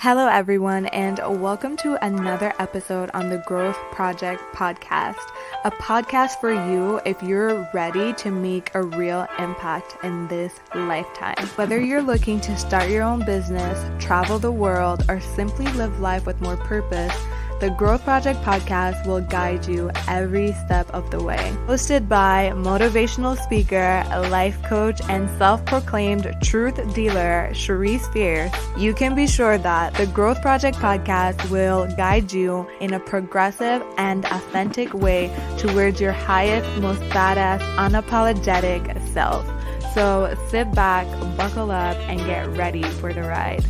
Hello, everyone, and welcome to another episode on the Growth Project podcast, a podcast for you if you're ready to make a real impact in this lifetime. Whether you're looking to start your own business, travel the world, or simply live life with more purpose, the Growth Project podcast will guide you every step of the way. Hosted by motivational speaker, life coach, and self-proclaimed truth dealer, Cherise Fierce, you can be sure that the Growth Project podcast will guide you in a progressive and authentic way towards your highest, most badass, unapologetic self. So sit back, buckle up, and get ready for the ride.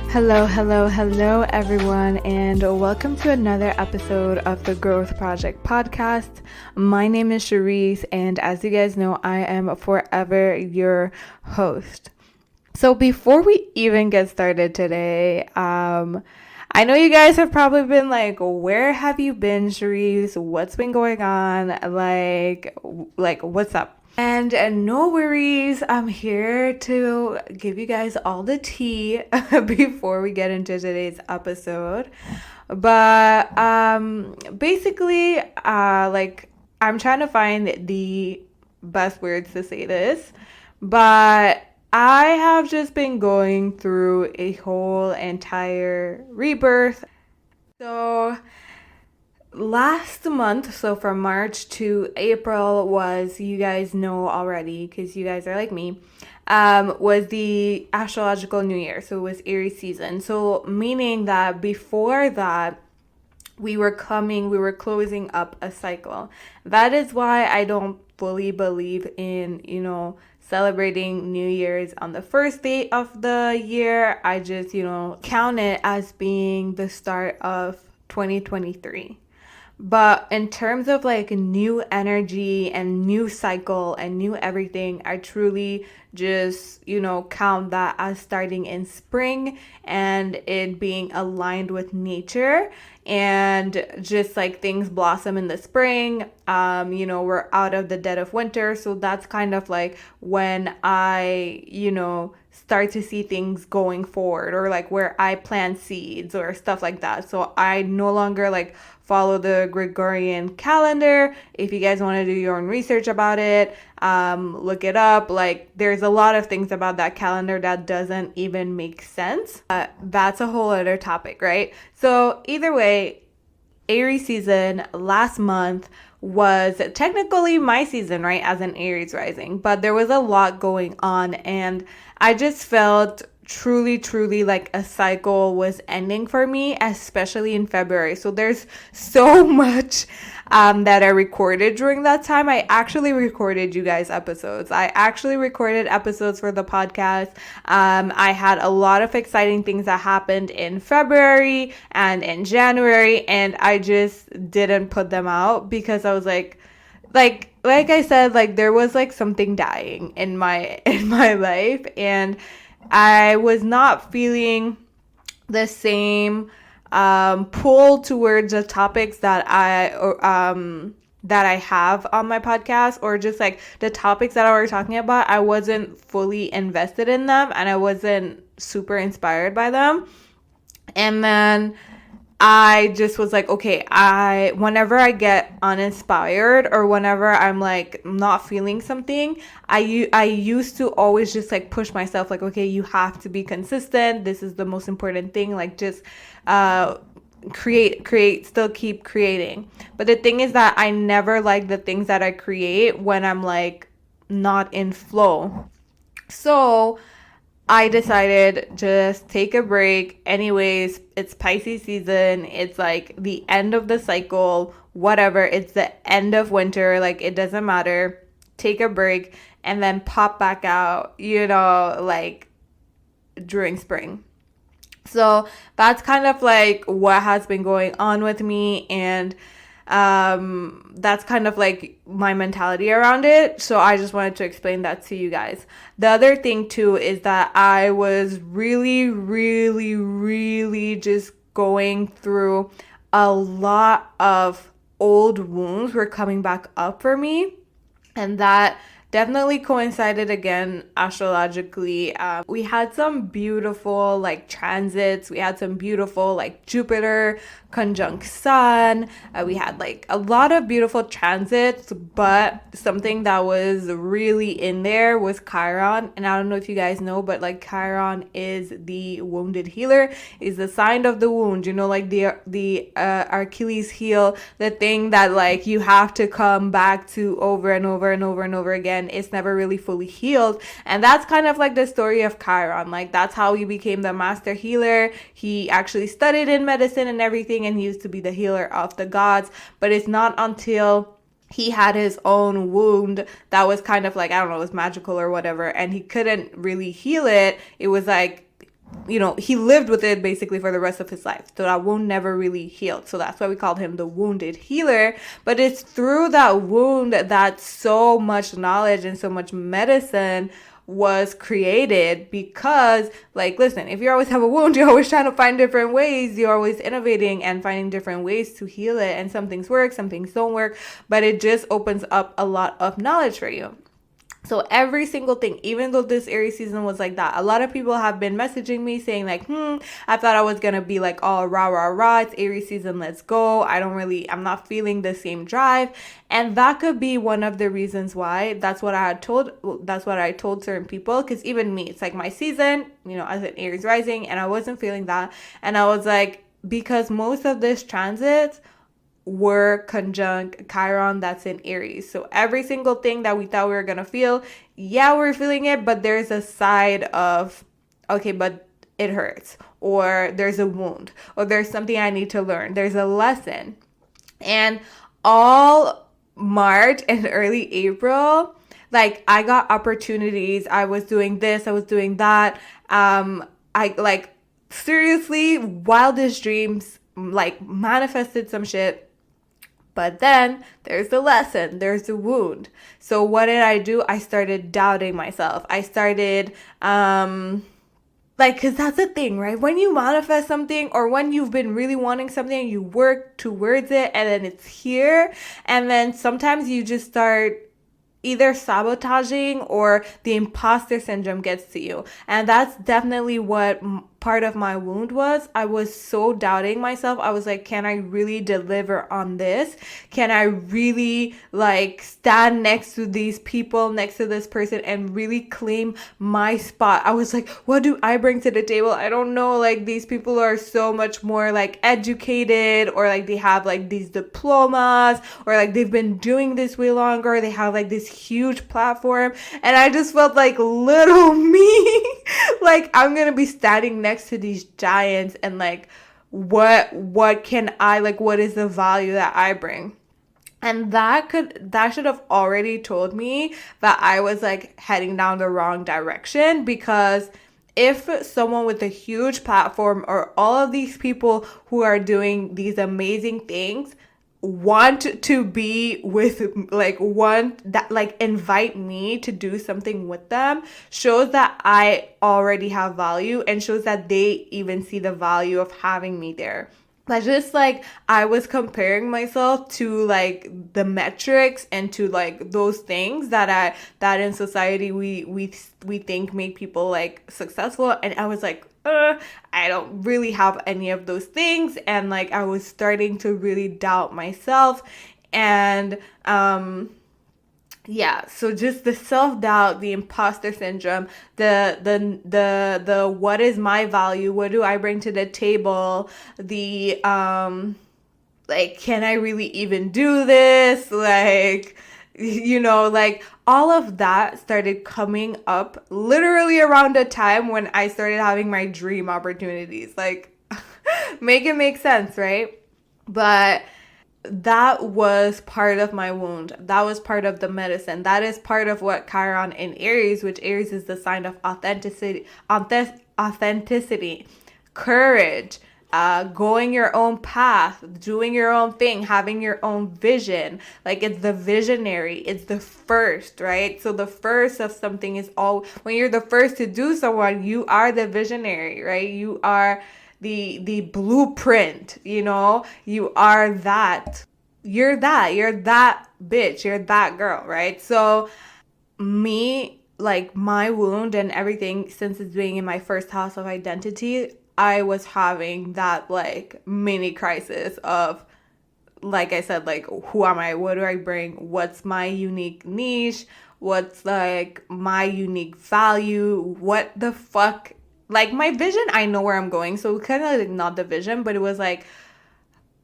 Hello, everyone, and welcome to another episode of the Growth Project podcast. My name is Cherise, and as you guys know, I am forever your host. So before we even get started today, I know you guys have probably been like, where have you been, Cherise? What's been going on? Like, what's up? And no worries, I'm here to give you guys all the tea before we get into today's episode. But basically, I'm trying to find the best words to say this, but I have just been going through a whole entire rebirth. So last month, so from March to April was, you guys know already because you guys are like me, was the astrological new year. So it was Aries season. So meaning that before that, we were closing up a cycle. That is why I don't fully believe in, celebrating New Year's on the first day of the year. I just, count it as being the start of 2023. But in terms of like new energy and new cycle and new everything, I truly just, count that as starting in spring and it being aligned with nature and just like things blossom in the spring. We're out of the dead of winter. So that's kind of like when I, start to see things going forward, or like where I plant seeds or stuff like that. So I no longer like follow the Gregorian calendar. If you guys want to do your own research about it, look it up. Like there's a lot of things about that calendar that doesn't even make sense. That's a whole other topic, right? So either way, Aries season last month was technically my season, right, as an Aries rising, but there was a lot going on and I just felt truly like a cycle was ending for me, especially in February. So there's so much that I recorded during that time. I actually recorded you guys episodes. I actually recorded episodes for the podcast. I had a lot of exciting things that happened in February and in January, and I just didn't put them out because I was like I said, like there was like something dying in my life, and I was not feeling the same pull towards the topics that I have on my podcast, or just like the topics that I was talking about. I wasn't fully invested in them and I wasn't super inspired by them. And then I just was like, okay, whenever I get uninspired or whenever I'm like not feeling something, I used to always just like push myself like, okay, you have to be consistent. This is the most important thing. Like just create, still keep creating. But the thing is that I never like the things that I create when I'm like not in flow. So I decided just take a break. Anyways, it's Pisces season. It's like the end of the cycle, whatever. It's the end of winter. Like it doesn't matter. Take a break and then pop back out, like during spring. So that's kind of like what has been going on with me, and that's kind of like my mentality around it. So I just wanted to explain that to you guys. The other thing too is that I was really just going through a lot of old wounds were coming back up for me, and that definitely coincided again astrologically. We had some beautiful like transits. We had some beautiful like Jupiter conjunct Sun. We had like a lot of beautiful transits, but something that was really in there was Chiron. And I don't know if you guys know, but like Chiron is the wounded healer, is the sign of the wound. You know, like the Achilles heel, the thing that like you have to come back to over and over and over and over again. It's never really fully healed. And that's kind of like the story of Chiron. Like that's how he became the master healer. He actually studied in medicine and everything, and he used to be the healer of the gods. But it's not until he had his own wound that was kind of like, I don't know, it was magical or whatever, and he couldn't really heal it. It was like, you know, he lived with it basically for the rest of his life. So that wound never really healed. So that's why we called him the wounded healer. But it's through that wound that so much knowledge and so much medicine was created, because like, listen, if you always have a wound, you're always trying to find different ways. You're always innovating and finding different ways to heal it. And some things work, some things don't work, but it just opens up a lot of knowledge for you. So every single thing, even though this Aries season was like that, a lot of people have been messaging me saying like, I thought I was going to be like all rah, rah, rah. It's Aries season. Let's go. I'm not feeling the same drive. And that could be one of the reasons why. That's what I told certain people. Cause even me, it's like my season, you know, as an Aries rising, and I wasn't feeling that. And I was like, because most of this transit were conjunct Chiron that's in Aries. So every single thing that we thought we were going to feel, yeah, we're feeling it, but there's a side of, okay, but it hurts, or there's a wound, or there's something I need to learn. There's a lesson. And all March and early April, like I got opportunities. I was doing this, I was doing that. I like seriously wildest dreams, like manifested some shit. But then there's the lesson, there's the wound. So what did I do? I started doubting myself. I started, cause that's the thing, right? When you manifest something, or when you've been really wanting something, you work towards it, and then it's here. And then sometimes you just start either sabotaging, or the imposter syndrome gets to you. And that's definitely what part of my wound was. I was so doubting myself. I was like, can I really deliver on this? Can I really like stand next to these people, next to this person, and really claim my spot? I was like, what do I bring to the table? I don't know. Like, these people are so much more like educated, or like they have like these diplomas, or like they've been doing this way longer. They have like this huge platform. And I just felt like little me. Like, I'm gonna be standing next to these giants, and like what can I, like, what is the value that I bring? And that should have already told me that I was like heading down the wrong direction. Because if someone with a huge platform, or all of these people who are doing these amazing things, want to be with, like, want that, like, invite me to do something with them, shows that I already have value, and shows that they even see the value of having me there. But just like, I was comparing myself to like the metrics, and to like those things that in society we think make people like successful. And I was like, I don't really have any of those things. And like, I was starting to really doubt myself. And yeah, so just the self-doubt, the imposter syndrome, the what is my value, what do I bring to the table, the like, can I really even do this, like, you know, like, all of that started coming up literally around the time when I started having my dream opportunities. Like, make it make sense, right? But that was part of my wound. That was part of the medicine. That is part of what Chiron in Aries, which Aries is the sign of authenticity, courage, going your own path, doing your own thing, having your own vision. Like, it's the visionary, it's the first, right? So the first of something is all, when you're the first to do someone, you are the visionary, right? You are the blueprint, you know, you are that. You're that bitch, you're that girl, right? So me, like my wound and everything, since it's being in my first house of identity, I was having that like mini crisis of, like I said, like, who am I? What do I bring? What's my unique niche? What's like my unique value? What the fuck? Like my vision, I know where I'm going. So kind of like not the vision, but it was like,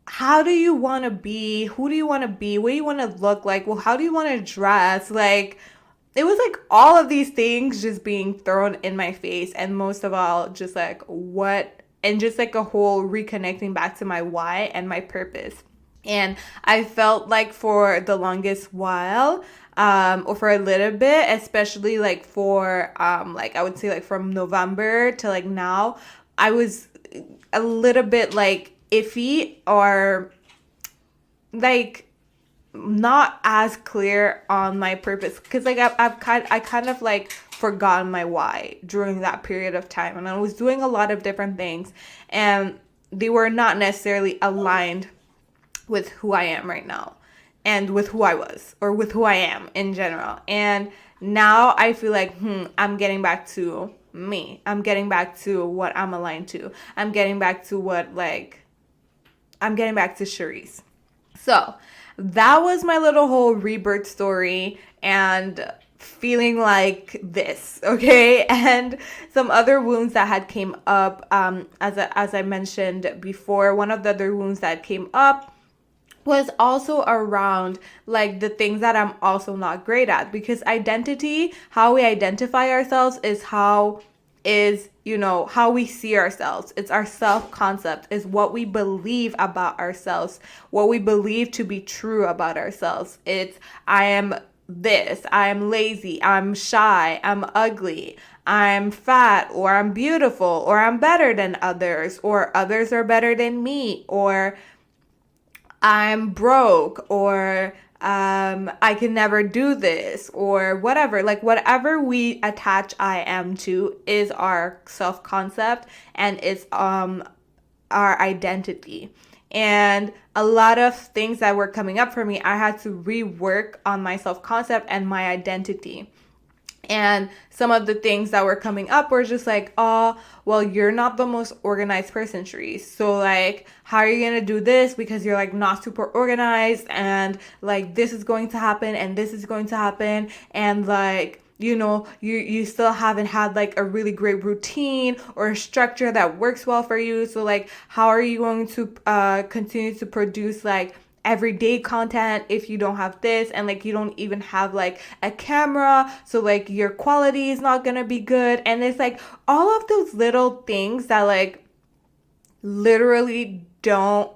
how do you want to be? Who do you want to be? What do you want to look like? Well, how do you want to dress? Like, it was like all of these things just being thrown in my face. And most of all, just like what, and just like a whole reconnecting back to my why and my purpose. And I felt like for the longest while, or for a little bit, especially like for, like I would say like from November to like now, I was a little bit like iffy or like not as clear on my purpose, because like I kind of like forgotten my why during that period of time, and I was doing a lot of different things and they were not necessarily aligned with who I am right now and with who I was or with who I am in general. And now I feel like, I'm getting back to me. I'm getting back to what I'm aligned to. I'm getting back to I'm getting back to Charisse. So that was my little whole rebirth story and feeling like this, okay? And some other wounds that had came up, as I mentioned before, one of the other wounds that came up was also around like the things that I'm also not great at, because identity, how we identify ourselves is how we see ourselves. It's our self-concept, is what we believe about ourselves, what we believe to be true about ourselves. It's, I am this, I'm lazy, I'm shy, I'm ugly, I'm fat, or I'm beautiful, or I'm better than others, or others are better than me, or I'm broke, or I can never do this, or whatever. Like whatever we attach I am to is our self-concept and it's our identity. And a lot of things that were coming up for me, I had to rework on my self-concept and my identity. And some of the things that were coming up were just like, oh, well, you're not the most organized person, Charisse. So like, how are you going to do this? Because you're like not super organized, and like this is going to happen and this is going to happen. And like, you still haven't had like a really great routine or a structure that works well for you. So like, how are you going to continue to produce like everyday content if you don't have this, and like you don't even have like a camera, so like your quality is not gonna be good. And it's like all of those little things that like literally don't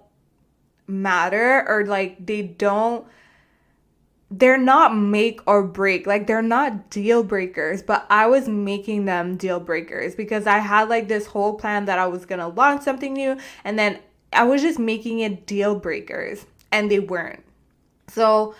matter, or like they're not make or break, like they're not deal breakers, but I was making them deal breakers because I had like this whole plan that I was gonna launch something new, and then I was just making it deal breakers and they weren't. So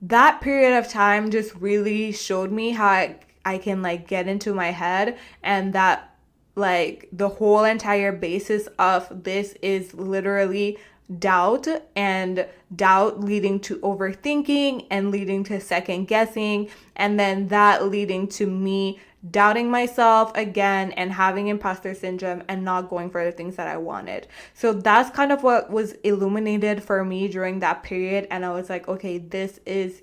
that period of time just really showed me how I can like get into my head, and that like the whole entire basis of this is literally doubt, and doubt leading to overthinking and leading to second guessing, and then that leading to me doubting myself again and having imposter syndrome and not going for the things that I wanted. So that's kind of what was illuminated for me during that period. And I was like, okay, this is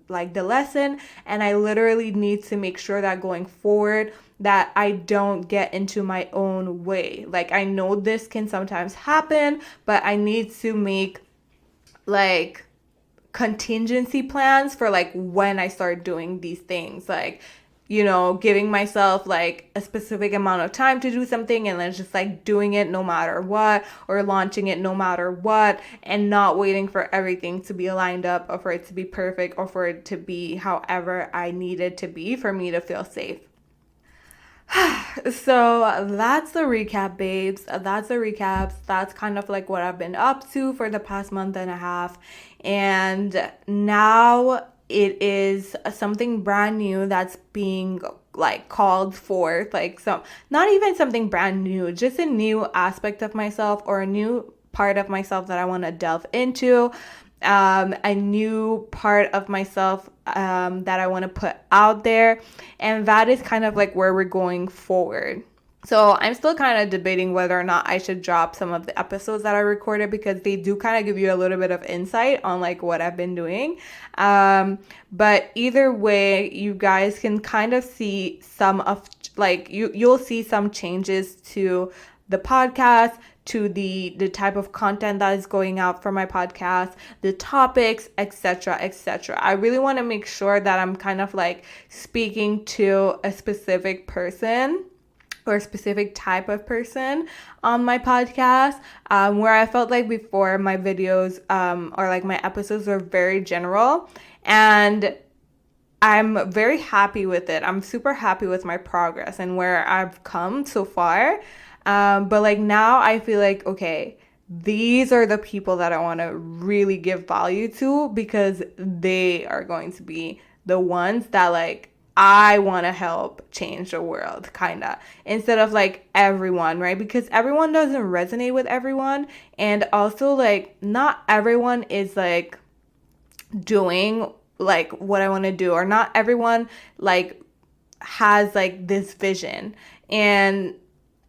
like the lesson, and I literally need to make sure that going forward that I don't get into my own way. Like I know this can sometimes happen, but I need to make like contingency plans for like when I start doing these things, like giving myself like a specific amount of time to do something, and then just like doing it no matter what, or launching it no matter what, and not waiting for everything to be lined up, or for it to be perfect, or for it to be however I need it to be for me to feel safe. So that's the recap, babes. That's the recaps. That's kind of like what I've been up to for the past month and a half. And now it is something brand new that's being like called forth, like some, not even something brand new, just a new aspect of myself, or a new part of myself that I want to delve into. a new part of myself that I want to put out there. And that is kind of like where we're going forward. So I'm still kind of debating whether or not I should drop some of the episodes that I recorded, because they do kind of give you a little bit of insight on like what I've been doing. But either way, you guys can kind of see some of like you'll see some changes to the podcast, to the type of content that is going out for my podcast, the topics, etc., etc. I really want to make sure that I'm kind of like speaking to a specific person or a specific type of person on my podcast, where I felt like before my videos or like my episodes were very general, and I'm very happy with it. I'm super happy with my progress and where I've come so far. But like now I feel like, okay, these are the people that I want to really give value to, because they are going to be the ones that like I want to help change the world, kind of, instead of like everyone, right? Because everyone doesn't resonate with everyone. And also, like, not everyone is like doing like what I want to do, or not everyone like has like this vision. And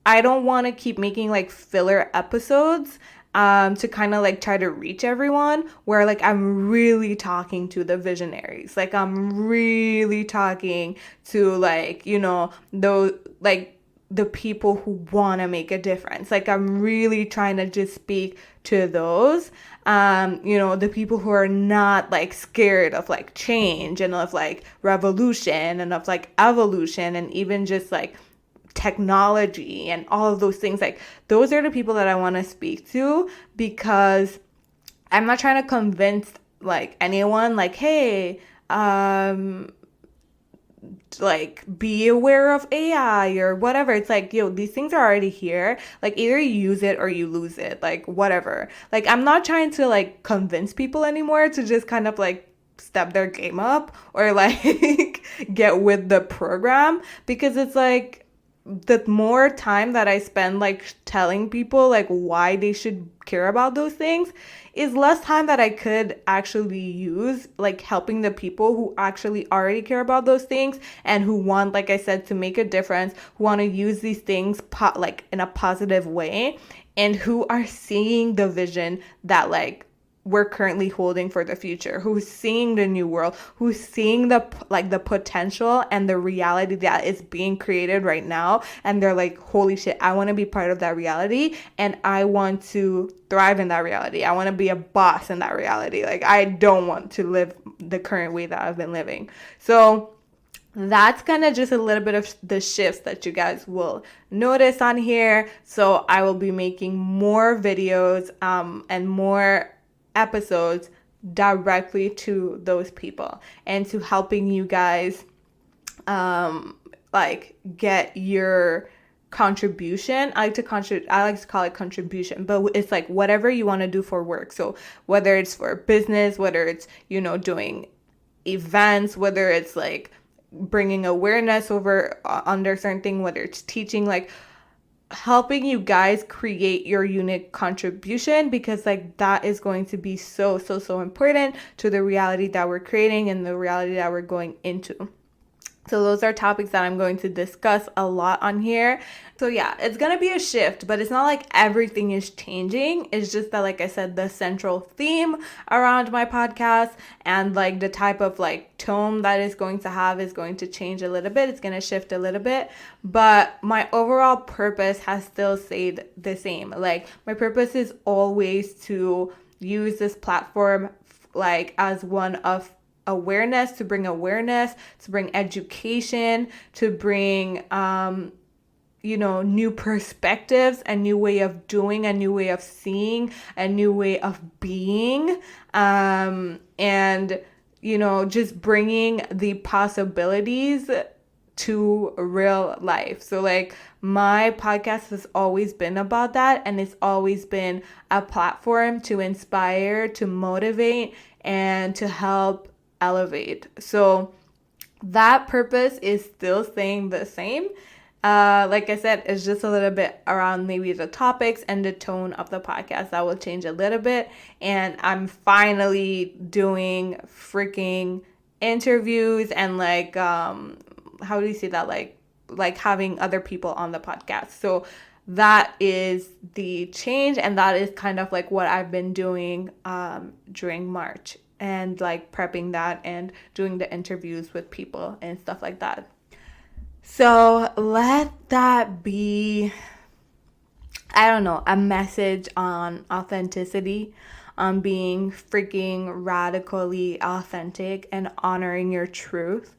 I don't want to keep making like filler episodes to kind of like try to reach everyone, where like I'm really talking to the visionaries. Like I'm really talking to like, you know, those like the people who want to make a difference. Like I'm really trying to just speak to those, you know, the people who are not like scared of like change and of like revolution and of like evolution and even just like technology and all of those things. Like those are the people that I want to speak to, because I'm not trying to convince like anyone like, hey, like be aware of AI or whatever. It's like, yo, these things are already here. Like either you use it or you lose it, like whatever. Like I'm not trying to like convince people anymore to just kind of like step their game up or like get with the program, because it's like the more time that I spend like telling people like why they should care about those things is less time that I could actually use like helping the people who actually already care about those things and who want, like I said, to make a difference, who want to use these things like in a positive way, and who are seeing the vision that like we're currently holding for the future, who's seeing the new world, who's seeing the like the potential and the reality that is being created right now, and they're like, holy shit, I want to be part of that reality and I want to thrive in that reality. I want to be a boss in that reality. Like I don't want to live the current way that I've been living. So that's kind of just a little bit of the shifts that you guys will notice on here. So I will be making more videos and more episodes directly to those people and to helping you guys like get your contribution. I like to call it contribution, but it's like whatever you want to do for work. So whether it's for business, whether it's, you know, doing events, whether it's like bringing awareness over under certain thing, whether it's teaching, like helping you guys create your unique contribution, because like that is going to be so important to the reality that we're creating and the reality that we're going into. So those are topics that I'm going to discuss a lot on here. So yeah, it's going to be a shift, but it's not like everything is changing. It's just that, like I said, the central theme around my podcast and like the type of like tone that is going to have is going to change a little bit. It's going to shift a little bit, but my overall purpose has still stayed the same. Like my purpose is always to use this platform like as one of awareness, to bring education, to bring you know, new perspectives, a new way of doing, a new way of seeing, a new way of being, and you know, just bringing the possibilities to real life. So like my podcast has always been about that, and it's always been a platform to inspire, to motivate, and to help elevate. So that purpose is still staying the same. Like I said, it's just a little bit around maybe the topics and the tone of the podcast that will change a little bit. And I'm finally doing freaking interviews and like how do you say that, like having other people on the podcast. So that is the change, and that is kind of like what I've been doing during March, and like prepping that and doing the interviews with people and stuff like that. So let that be, I don't know, a message on authenticity, on being freaking radically authentic and honoring your truth.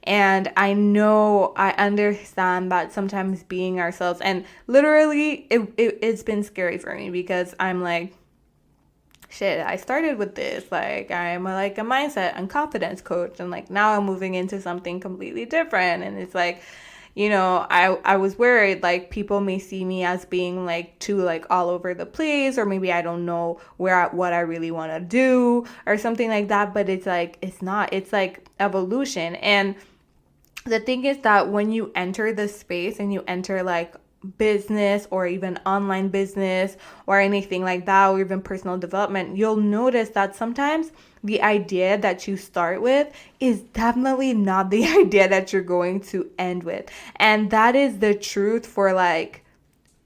And I know, I understand that sometimes being ourselves, and literally it's been scary for me because I'm like, shit, I started with this. Like, I'm like a mindset and confidence coach. And like now I'm moving into something completely different. And it's like, I was worried like people may see me as being like too like all over the place, or maybe I don't know what I really want to do or something like that. But it's like, it's not. It's like evolution. And the thing is that when you enter the space and you enter like business or even online business or anything like that, or even personal development, you'll notice that sometimes the idea that you start with is definitely not the idea that you're going to end with. And that is the truth for like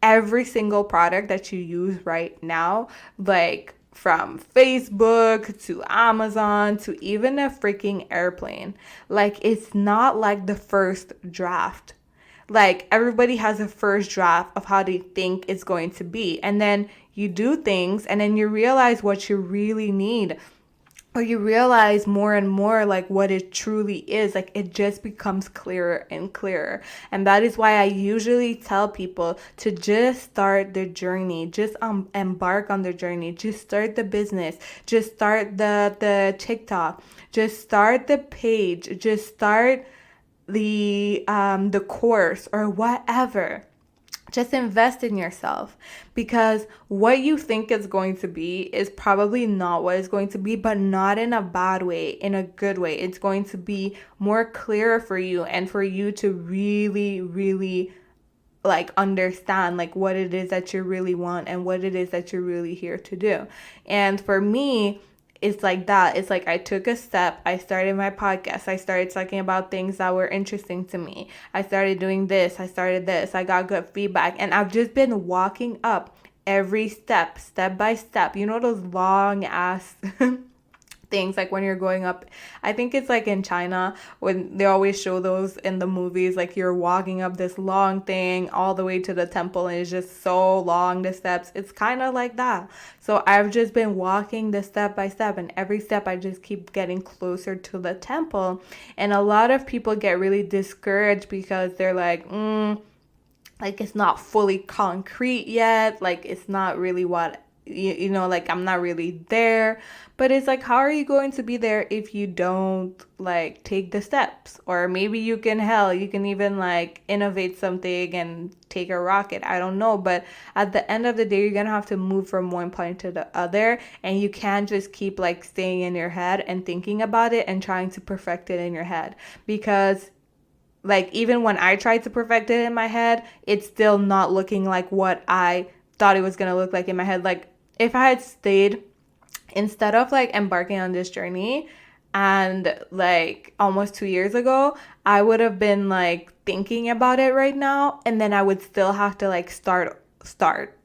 every single product that you use right now, like from Facebook to Amazon to even a freaking airplane. Like, it's not like the first draft. Like, everybody has a first draft of how they think it's going to be. And then you do things and then you realize what you really need, or you realize more and more like what it truly is. Like, it just becomes clearer and clearer. And that is why I usually tell people to just start their journey, just embark on their journey, just start the business, just start the TikTok, just start the page, just start the course or whatever. Just invest in yourself, because what you think is going to be is probably not what it's going to be, but not in a bad way, in a good way. It's going to be more clear for you, and for you to really, really like understand like what it is that you really want and what it is that you're really here to do. And for me, it's like that. It's like I took a step. I started my podcast. I started talking about things that were interesting to me. I started doing this. I started this. I got good feedback. And I've just been walking up every step by step. You know those long ass things like when you're going up, I think it's like in China when they always show those in the movies, like you're walking up this long thing all the way to the temple and it's just so long, the steps. It's kind of like that. So I've just been walking the step by step, and every step I just keep getting closer to the temple. And a lot of people get really discouraged because they're like it's not fully concrete yet, like it's not really what like I'm not really there. But it's like, how are you going to be there if you don't like take the steps? Or maybe you can even like innovate something and take a rocket, I don't know. But at the end of the day, you're gonna have to move from one point to the other, and you can't just keep like staying in your head and thinking about it and trying to perfect it in your head. Because like even when I tried to perfect it in my head, it's still not looking like what I thought it was gonna look like in my head. Like, if I had stayed, instead of like embarking on this journey and like almost 2 years ago, I would have been like thinking about it right now, and then I would still have to like start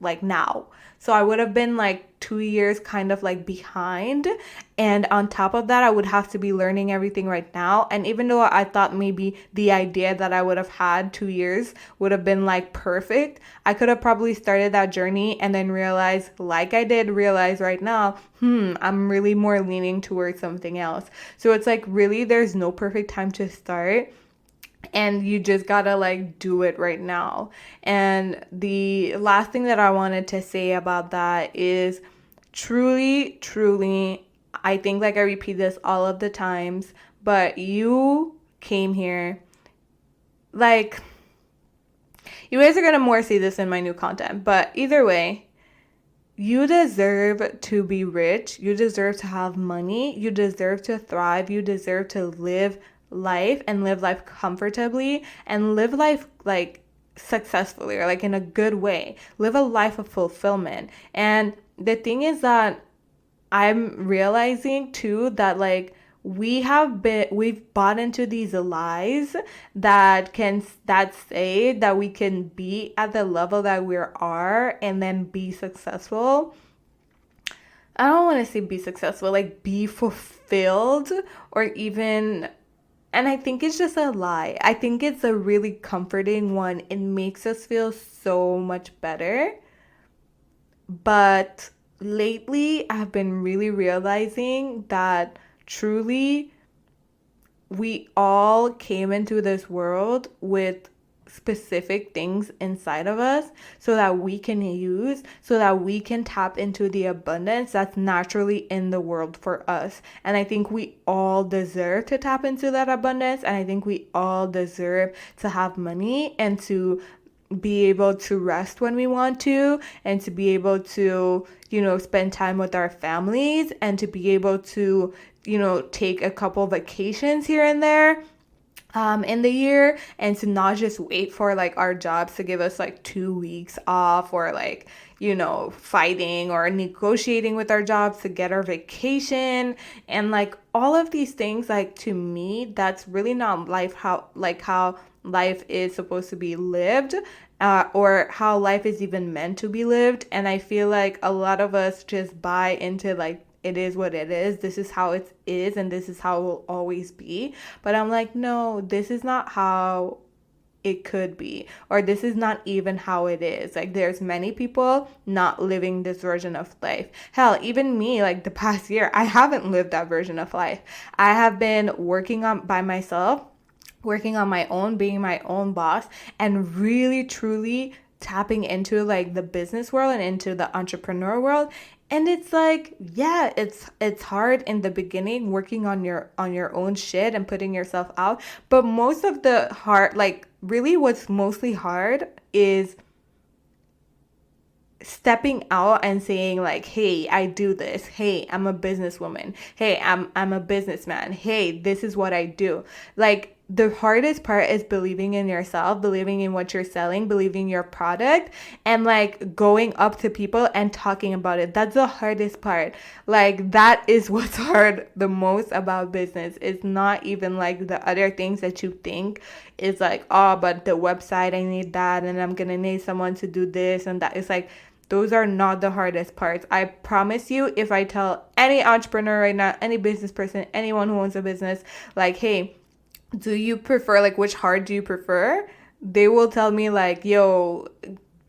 like now. So I would have been like 2 years kind of like behind. And on top of that, I would have to be learning everything right now. And even though I thought maybe the idea that I would have had 2 years would have been like perfect, I could have probably started that journey and then realized, like I did realize right now, I'm really more leaning towards something else. So it's like, really, there's no perfect time to start. And you just gotta like do it right now. And the last thing that I wanted to say about that is truly, truly, I think like I repeat this all of the times, but you came here, like, you guys are gonna more see this in my new content, but either way, you deserve to be rich. You deserve to have money. You deserve to thrive. You deserve to live life and live life comfortably and live life like successfully or like in a good way. Live a life of fulfillment. And the thing is that I'm realizing too that like we've bought into these lies that say that we can be at the level that we are and then be successful. I don't want to say be successful, like be fulfilled or even, and I think it's just a lie. I think it's a really comforting one. It makes us feel so much better. But lately, I've been really realizing that truly we all came into this world with specific things inside of us so that we can use, so that we can tap into the abundance that's naturally in the world for us. And I think we all deserve to tap into that abundance. And I think we all deserve to have money and to be able to rest when we want to, and to be able to, spend time with our families, and to be able to, take a couple vacations here and there in the year, and to not just wait for like our jobs to give us like 2 weeks off, or like, fighting or negotiating with our jobs to get our vacation. And like all of these things, like to me, that's really not life, how life is supposed to be lived, or how life is even meant to be lived. And I feel like a lot of us just buy into like, it is what it is. This is how it is, and this is how it will always be. But I'm like, no, this is not how it could be, or this is not even how it is. Like, there's many people not living this version of life. Hell, even me, like the past year, I haven't lived that version of life. I have been working on by myself, working on my own, being my own boss, and really truly tapping into like the business world and into the entrepreneur world. And it's like, yeah, it's hard in the beginning, working on your own shit and putting yourself out. But most of the hard, like really what's mostly hard is stepping out and saying like, hey, I do this. Hey, I'm a businesswoman. Hey, I'm a businessman. Hey, this is what I do. Like, the hardest part is believing in yourself, believing in what you're selling, believing your product, and like going up to people and talking about it. That's the hardest part. Like, that is what's hard the most about business. It's not even like the other things that you think is like, oh, but the website, I need that, and I'm gonna need someone to do this and that. It's like, those are not the hardest parts. I promise you, if I tell any entrepreneur right now, any business person, anyone who owns a business, like, hey, do you prefer, like, which hard do you prefer? They will tell me like, yo,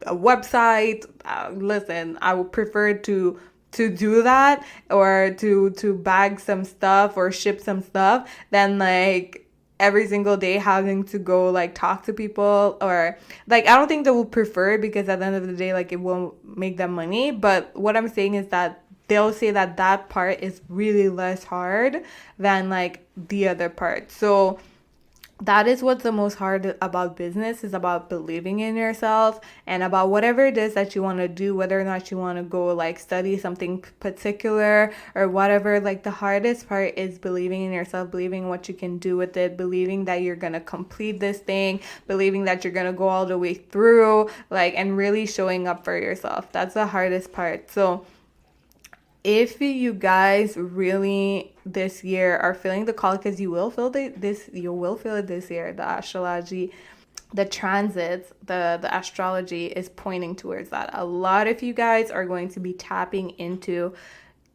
a website, listen, I would prefer to do that, or to bag some stuff or ship some stuff, than like every single day having to go like talk to people. Or like, I don't think they will prefer it, because at the end of the day, like, it won't make them money. But what I'm saying is that they'll say that that part is really less hard than like the other part. So that is what's the most hard about business, is about believing in yourself and about whatever it is that you want to do, whether or not you want to go like study something particular or whatever. Like, the hardest part is believing in yourself, believing what you can do with it, believing that you're going to complete this thing, believing that you're going to go all the way through, like, and really showing up for yourself. That's the hardest part. So if you guys really this year are feeling the call, because you will feel it this year, the astrology, the transits, the astrology is pointing towards that. A lot of you guys are going to be tapping into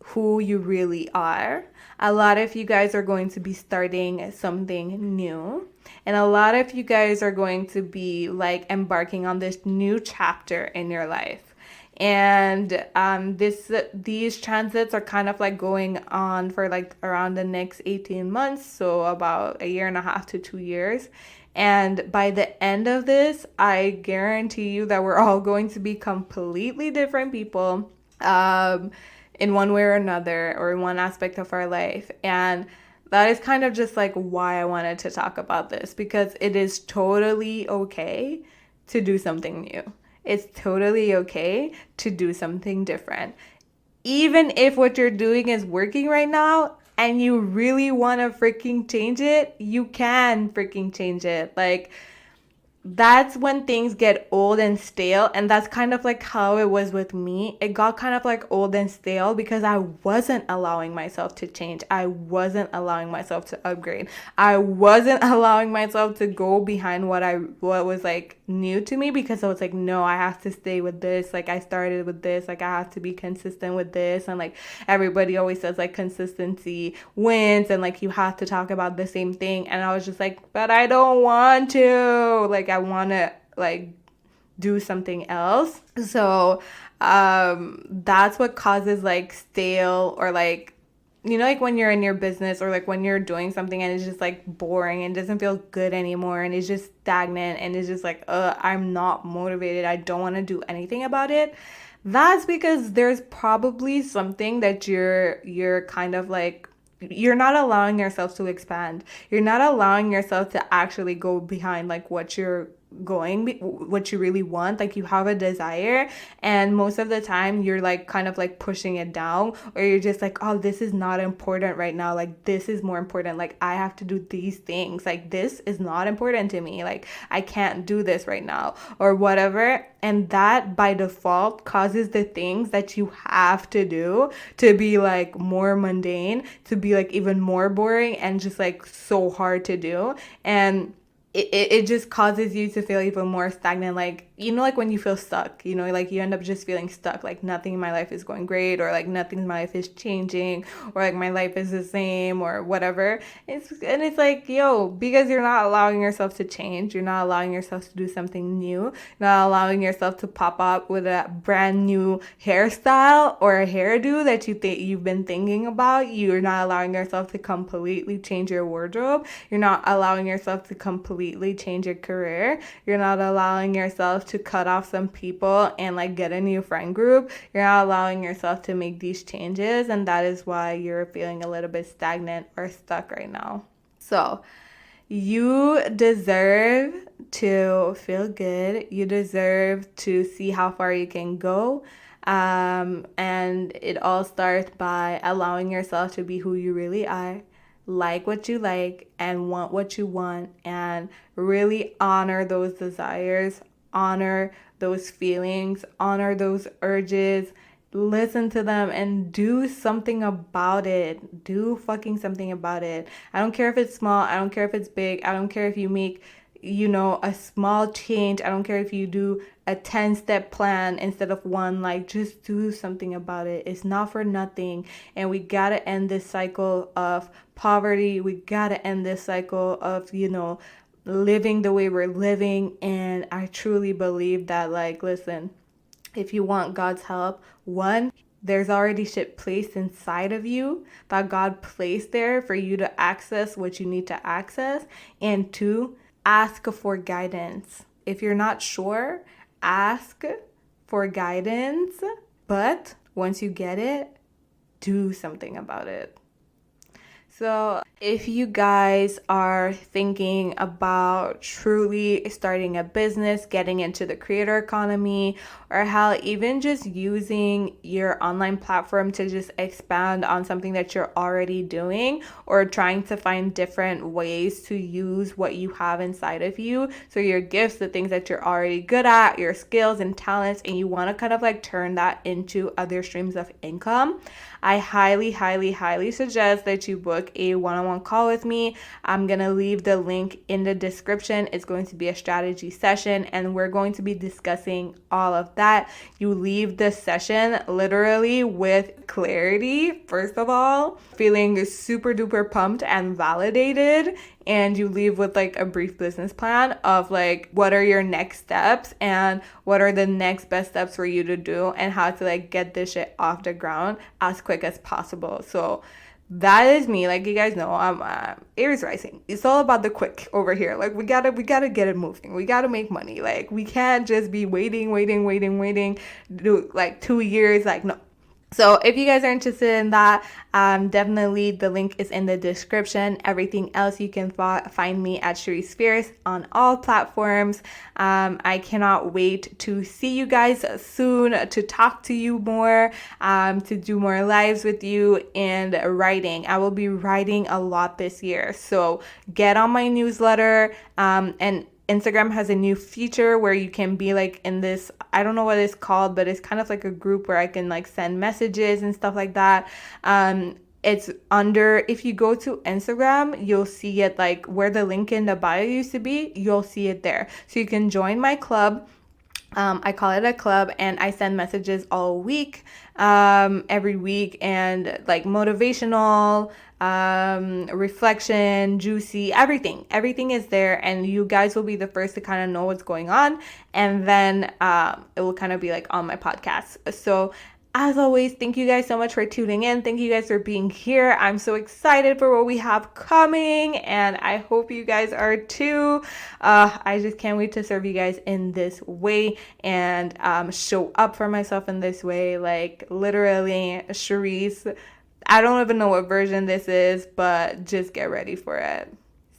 who you really are. A lot of you guys are going to be starting something new. And a lot of you guys are going to be like embarking on this new chapter in your life. And these transits are kind of like going on for like around the next 18 months, so about a year and a half to 2 years. And by the end of this, I guarantee you that we're all going to be completely different people, in one way or another, or in one aspect of our life. And that is kind of just like why I wanted to talk about this, because it is totally okay to do something new. It's totally okay to do something different. Even if what you're doing is working right now, and you really want to freaking change it, you can freaking change it. Like, that's when things get old and stale, and that's kind of like how it was with me. It got kind of like old and stale because I wasn't allowing myself to change. I wasn't allowing myself to upgrade. I wasn't allowing myself to go behind what was like new to me, because I was like, no, I have to stay with this. Like, I started with this, like I have to be consistent with this, and like everybody always says like consistency wins, and like you have to talk about the same thing. And I was just like, but I don't want to. Like, I want to like do something else. So that's what causes like stale, or like, like when you're in your business, or like when you're doing something and it's just like boring and doesn't feel good anymore, and it's just stagnant, and it's just like, I'm not motivated, I don't want to do anything about it. That's because there's probably something that you're kind of like, you're not allowing yourself to expand. You're not allowing yourself to actually go behind like what you really want. Like, you have a desire, and most of the time you're like kind of like pushing it down, or you're just like, oh, this is not important right now, like this is more important, like I have to do these things, like this is not important to me, like I can't do this right now, or whatever. And that by default causes the things that you have to do to be like more mundane, to be like even more boring, and just like so hard to do. And it just causes you to feel even more stagnant. Like, like when you feel stuck, like you end up just feeling stuck, like nothing in my life is going great, or like nothing in my life is changing, or like my life is the same, or whatever. It's like, yo, because you're not allowing yourself to change, you're not allowing yourself to do something new, you're not allowing yourself to pop up with a brand new hairstyle or a hairdo that you've been thinking about. You're not allowing yourself to completely change your wardrobe. You're not allowing yourself to completely change your career. You're not allowing yourself to cut off some people and like get a new friend group. You're not allowing yourself to make these changes, and that is why you're feeling a little bit stagnant or stuck right now. So you deserve to feel good. You deserve to see how far you can go. And it all starts by allowing yourself to be who you really are, like what you like, and want what you want, and really honor those desires, honor those feelings, honor those urges, listen to them, and do something about it. Do fucking something about it. I don't care if it's small, I don't care if it's big, I don't care if you make a small change. I don't care if you do a 10-step plan instead of one. Like, just do something about it. It's not for nothing. And we gotta end this cycle of poverty. We gotta end this cycle of, living the way we're living. And I truly believe that, like, listen, if you want God's help, one, there's already shit placed inside of you that God placed there for you to access what you need to access. And two, ask for guidance. If you're not sure, ask for guidance. But once you get it, do something about it. So if you guys are thinking about truly starting a business, getting into the creator economy, or hell, even just using your online platform to just expand on something that you're already doing, or trying to find different ways to use what you have inside of you, so your gifts, the things that you're already good at, your skills and talents, and you want to kind of like turn that into other streams of income, I highly, highly, highly suggest that you book a one-on-one call with me. I'm going to leave the link in the description. It's going to be a strategy session, and we're going to be discussing all of that. You leave the session literally with clarity, first of all, feeling super duper pumped and validated, and you leave with like a brief business plan of like what are your next steps and what are the next best steps for you to do, and how to like get this shit off the ground as quick as possible. So that is me. Like, you guys know, I'm Aries rising. It's all about the quick over here. Like, we gotta get it moving. We gotta make money. Like, we can't just be waiting, do like 2 years. Like, no, So if you guys are interested in that, definitely the link is in the description. Everything else you can find me at Cherie Spears on all platforms. I cannot wait to see you guys soon, to talk to you more, to do more lives with you, and writing. I will be writing a lot this year. So get on my newsletter, and Instagram has a new feature where you can be like in this, I don't know what it's called, but it's kind of like a group where I can like send messages and stuff like that. It's under, if you go to Instagram, you'll see it like where the link in the bio used to be, you'll see it there. So you can join my club. I call it a club, and I send messages all week, every week, and like motivational, reflection, juicy, everything is there, and you guys will be the first to kind of know what's going on, and then it will kind of be like on my podcast. So as always, thank you guys so much for tuning in. Thank you guys for being here. I'm so excited for what we have coming, and I hope you guys are too. I just can't wait to serve you guys in this way and show up for myself in this way. Like literally, Charisse, I don't even know what version this is, but just get ready for it.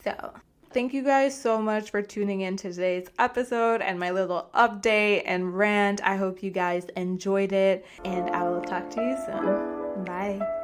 So thank you guys so much for tuning in to today's episode and my little update and rant. I hope you guys enjoyed it, and I will talk to you soon. Bye.